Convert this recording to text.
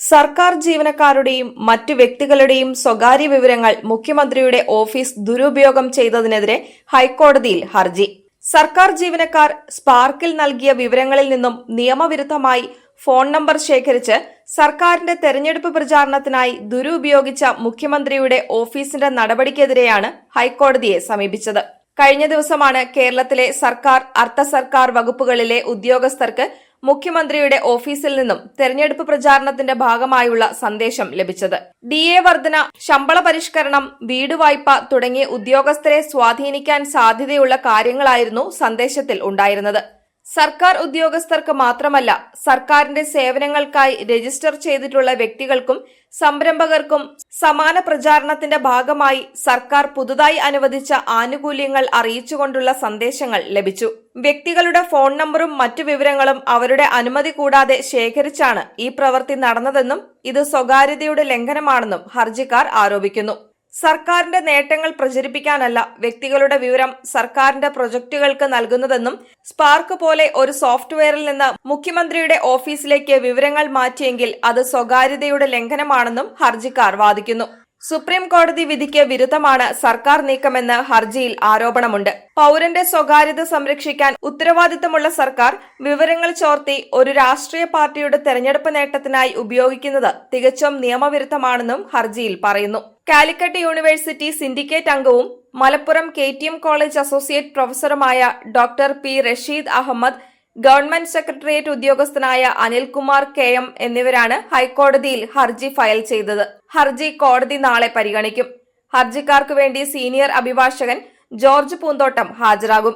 സർക്കാർ ജീവനക്കാരുടെയും മറ്റു വ്യക്തികളുടെയും സ്വകാര്യ വിവരങ്ങൾ മുഖ്യമന്ത്രിയുടെ ഓഫീസ് ദുരുപയോഗം ചെയ്തതിനെതിരെ ഹൈക്കോടതിയിൽ ഹർജി. സർക്കാർ ജീവനക്കാർ സ്പാർക്കിൽ നൽകിയ വിവരങ്ങളിൽ നിന്നും നിയമവിരുദ്ധമായി ഫോൺ നമ്പർ ശേഖരിച്ച് സർക്കാരിന്റെ തെരഞ്ഞെടുപ്പ് പ്രചാരണത്തിനായി ദുരുപയോഗിച്ച മുഖ്യമന്ത്രിയുടെ ഓഫീസിന്റെ നടപടിക്കെതിരെയാണ് ഹൈക്കോടതിയെ സമീപിച്ചത്. കഴിഞ്ഞ ദിവസമാണ് കേരളത്തിലെ സർക്കാർ, അർദ്ധ സർക്കാർ വകുപ്പുകളിലെ ഉദ്യോഗസ്ഥർക്ക് മുഖ്യമന്ത്രിയുടെ ഓഫീസിൽ നിന്നും തെരഞ്ഞെടുപ്പ് പ്രചാരണത്തിന്റെ ഭാഗമായുള്ള സന്ദേശം ലഭിച്ചത്. DA വർധന, ശമ്പള പരിഷ്കരണം, വീട് വായ്പ തുടങ്ങിയ ഉദ്യോഗസ്ഥരെ സ്വാധീനിക്കാൻ സാധ്യതയുള്ള കാര്യങ്ങളായിരുന്നു സന്ദേശത്തിൽ ഉണ്ടായിരുന്നത്. സർക്കാർ ഉദ്യോഗസ്ഥർക്ക് മാത്രമല്ല, സർക്കാരിന്റെ സേവനങ്ങൾക്കായി രജിസ്റ്റർ ചെയ്തിട്ടുള്ള വ്യക്തികൾക്കും സംരംഭകർക്കും സമാന പ്രചാരണത്തിന്റെ ഭാഗമായി സർക്കാർ പുതുതായി അനുവദിച്ച ആനുകൂല്യങ്ങൾ അറിയിച്ചുകൊണ്ടുള്ള സന്ദേശങ്ങൾ ലഭിച്ചു. വ്യക്തികളുടെ ഫോൺ നമ്പറും മറ്റു വിവരങ്ങളും അവരുടെ അനുമതി കൂടാതെ ശേഖരിച്ചാണ് ഈ പ്രവൃത്തി നടന്നതെന്നും ഇത് സ്വകാര്യതയുടെ ലംഘനമാണെന്നും ഹർജിക്കാർ ആരോപിക്കുന്നു. സർക്കാരിന്റെ നേട്ടങ്ങൾ പ്രചരിപ്പിക്കാനല്ല വ്യക്തികളുടെ വിവരം സർക്കാരിന്റെ പ്രൊജക്ടുകൾക്ക് നൽകുന്നതെന്നും സ്പാർക്ക് പോലെ ഒരു സോഫ്റ്റ്വെയറിൽ നിന്ന് മുഖ്യമന്ത്രിയുടെ ഓഫീസിലേക്ക് വിവരങ്ങൾ മാറ്റിയെങ്കിൽ അത് സ്വകാര്യതയുടെ ലംഘനമാണെന്നും ഹർജിക്കാർ വാദിക്കുന്നു. സുപ്രീം കോടതി വിധിക്ക് വിരുദ്ധമാണ് സർക്കാർ നീക്കമെന്ന് ഹർജിയിൽ ആരോപണമുണ്ട്. പൗരന്റെ സ്വകാര്യത സംരക്ഷിക്കാൻ ഉത്തരവാദിത്തമുള്ള സർക്കാർ വിവരങ്ങൾ ചോർത്തി ഒരു രാഷ്ട്രീയ പാർട്ടിയുടെ തെരഞ്ഞെടുപ്പ് നേട്ടത്തിനായി ഉപയോഗിക്കുന്നത് തികച്ചും നിയമവിരുദ്ധമാണെന്നും ഹർജിയിൽ പറയുന്നു. കാലിക്കറ്റ് യൂണിവേഴ്സിറ്റി സിൻഡിക്കേറ്റ് അംഗവും മലപ്പുറം KTM കോളേജ് അസോസിയേറ്റ് പ്രൊഫസറുമായ doctor P. Rasheed Ahammed, government secretariat ഉദ്യോഗസ്ഥനായ അനിൽകുമാർ KM എന്നിവരാണ് ഹൈക്കോടതിയിൽ ഹർജി ഫയൽ ചെയ്തത്. ഹർജി കോടതി നാളെ പരിഗണിക്കും. ഹർജിക്കാർക്ക് വേണ്ടി സീനിയർ അഭിഭാഷകൻ ജോർജ് പൂന്തോട്ടം ഹാജരാകും.